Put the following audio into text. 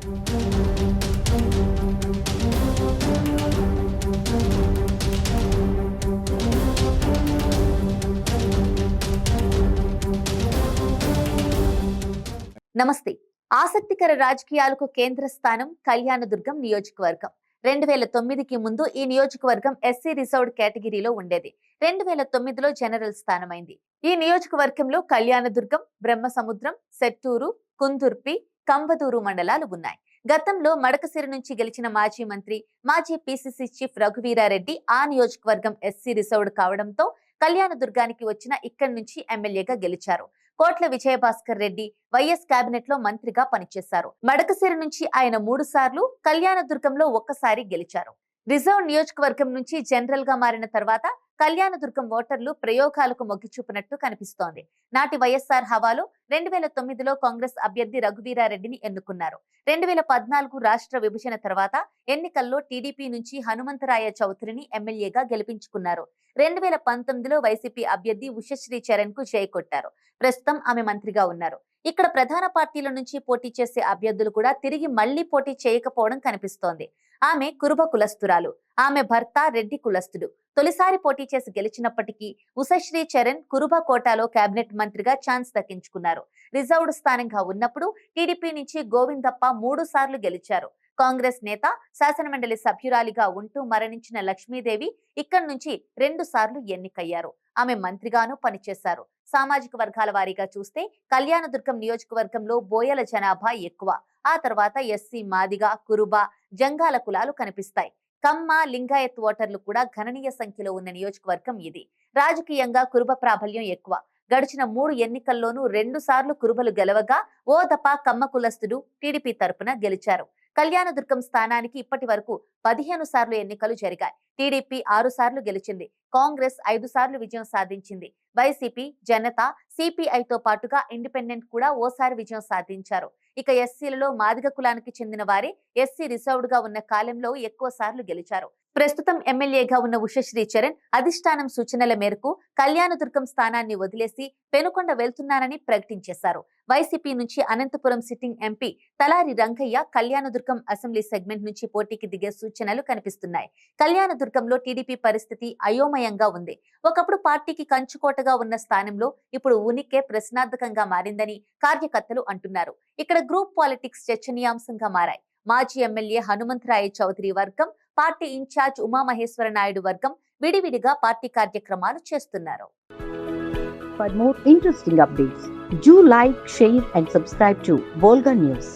నమస్తే. ఆసక్తికర రాజకీయాలకు కేంద్ర స్థానం కళ్యాణదుర్గం నియోజకవర్గం. 2009కి ముందు ఈ నియోజకవర్గం ఎస్సీ రిజర్వ్డ్ కేటగిరీలో ఉండేది. 2009లో జనరల్ స్థానమైంది. ఈ నియోజకవర్గంలో కళ్యాణదుర్గం, బ్రహ్మసముద్రం, సెట్టూరు, కుందుర్పి, కంబదూరు మండలాలు ఉన్నాయి. గతంలో మడకసిరి నుంచి గెలిచిన మాజీ మంత్రి, మాజీ పిసిసి చీఫ్ రఘువీరారెడ్డి ఆ నియోజకవర్గం ఎస్సీ రిజర్వ్డ్ కావడంతో కళ్యాణదుర్గానికి వచ్చిన ఇక్కడి నుంచి ఎమ్మెల్యేగా గెలిచారు. కోట్ల విజయభాస్కర్ రెడ్డి వైఎస్ కేబినెట్ లో మంత్రిగా పనిచేశారు. మడకసిరి నుంచి ఆయన 3 సార్లు, కళ్యాణదుర్గంలో ఒక్కసారి గెలిచారు. రిజర్వ్ నియోజకవర్గం నుంచి జనరల్ గా మారిన తర్వాత కళ్యాణదుర్గం ఓటర్లు ప్రయోగాలకు మొగ్గు చూపినట్టు కనిపిస్తోంది. నాటి వైఎస్ఆర్ హవాలో 2009లో కాంగ్రెస్ అభ్యర్థి రఘువీరారెడ్డిని ఎన్నుకున్నారు. 2014 రాష్ట్ర విభజన తర్వాత ఎన్నికల్లో టీడీపీ నుంచి హనుమంతరాయ చౌదరిని ఎమ్మెల్యేగా గెలిపించుకున్నారు. 2019లో వైసీపీ అభ్యర్థి ఉషశ్రీ చరణ్ కు జై కొట్టారు. ప్రస్తుతం ఆమె మంత్రిగా ఉన్నారు. ఇక్కడ ప్రధాన పార్టీల నుంచి పోటీ చేసే అభ్యర్థులు కూడా తిరిగి మళ్లీ పోటీ చేయకపోవడం కనిపిస్తోంది. ఆమె కురుబ కులస్తురాలు. ఆమె భర్త రెడ్డి కులస్తుడు. తొలిసారి పోటీ చేసి గెలిచినప్పటికీ ఉషశ్రీ చరణ్ కురుబ కోటాలో కేబినెట్ మంత్రిగా ఛాన్స్ దక్కించుకున్నారు. రిజర్వ్డ్ స్థానంగా ఉన్నప్పుడు టీడీపీ నుంచి గోవిందప్ప 3 సార్లు గెలిచారు. కాంగ్రెస్ నేత, శాసనమండలి సభ్యురాలిగా ఉంటూ మరణించిన లక్ష్మీదేవి ఇక్కడి నుంచి 2 సార్లు ఎన్నికయ్యారు. ఆమె మంత్రిగాను పనిచేశారు. సామాజిక వర్గాల వారీగా చూస్తే కళ్యాణదుర్గం నియోజకవర్గంలో బోయల జనాభా ఎక్కువ. ఆ తర్వాత ఎస్సీ, మాదిగ, కురుబ, జంగాల కులాలు కనిపిస్తాయి. కమ్మ, లింగాయత్ ఓటర్లు కూడా గణనీయ సంఖ్యలో ఉన్న నియోజకవర్గం ఇది. రాజకీయంగా కురుబ ప్రాబల్యం ఎక్కువ. గడిచిన 3 ఎన్నికల్లోనూ 2 సార్లు కురుబలు గెలవగా ఓ దప కమ్మ కులస్తుడు టీడీపీ తరపున గెలిచారు. కళ్యాణదుర్గం స్థానానికి ఇప్పటి వరకు 15 సార్లు ఎన్నికలు జరిగాయి. టీడీపీ 6 సార్లు గెలిచింది. కాంగ్రెస్ 5 సార్లు విజయం సాధించింది. వైసీపీ, జనత, సిపిఐతో పాటుగా ఇండిపెండెంట్ కూడా ఓసారి విజయం సాధించారు. ఇక ఎస్సీలలో మాదిగ కులానికి చెందిన వారే ఎస్సీ రిజర్వ్డ్ గా ఉన్న కాలంలో ఎక్కువ సార్లు గెలిచారు. ప్రస్తుతం ఎమ్మెల్యేగా ఉన్న ఉషశ్రీ చరణ్ అధిష్టానం సూచనల మేరకు కళ్యాణదుర్గం స్థానాన్ని వదిలేసి పెనుకొండ వెళ్తున్నారని ప్రకటించేశారు. వైసీపీ నుంచి అనంతపురం సిట్టింగ్ ఎంపీ తలారి రంగయ్య కళ్యాణదుర్గం అసెంబ్లీ సెగ్మెంట్ నుంచి పోటీకి దిగే సూచనలు కనిపిస్తున్నాయి. కళ్యాణదుర్గంలో టీడీపీ పరిస్థితి అయోమయంగా ఉంది. ఒకప్పుడు పార్టీకి కంచుకోటగా ఉన్న స్థానంలో ఇప్పుడు ఉనికే ప్రశ్నార్థకంగా మారిందని కార్యకర్తలు అంటున్నారు. ఇక్కడ గ్రూప్ పాలిటిక్స్ చర్చనీయాంశంగా మారాయి. మాజీ ఎమ్మెల్యే హనుమంతరాయ చౌదరి వర్గం, పార్టీ ఇన్ఛార్జ్ ఉమామహేశ్వర నాయుడు వర్గం విడివిడిగా పార్టీ కార్యక్రమాలు చేస్తున్నారు. For more interesting updates, do like, share and subscribe to Volga News.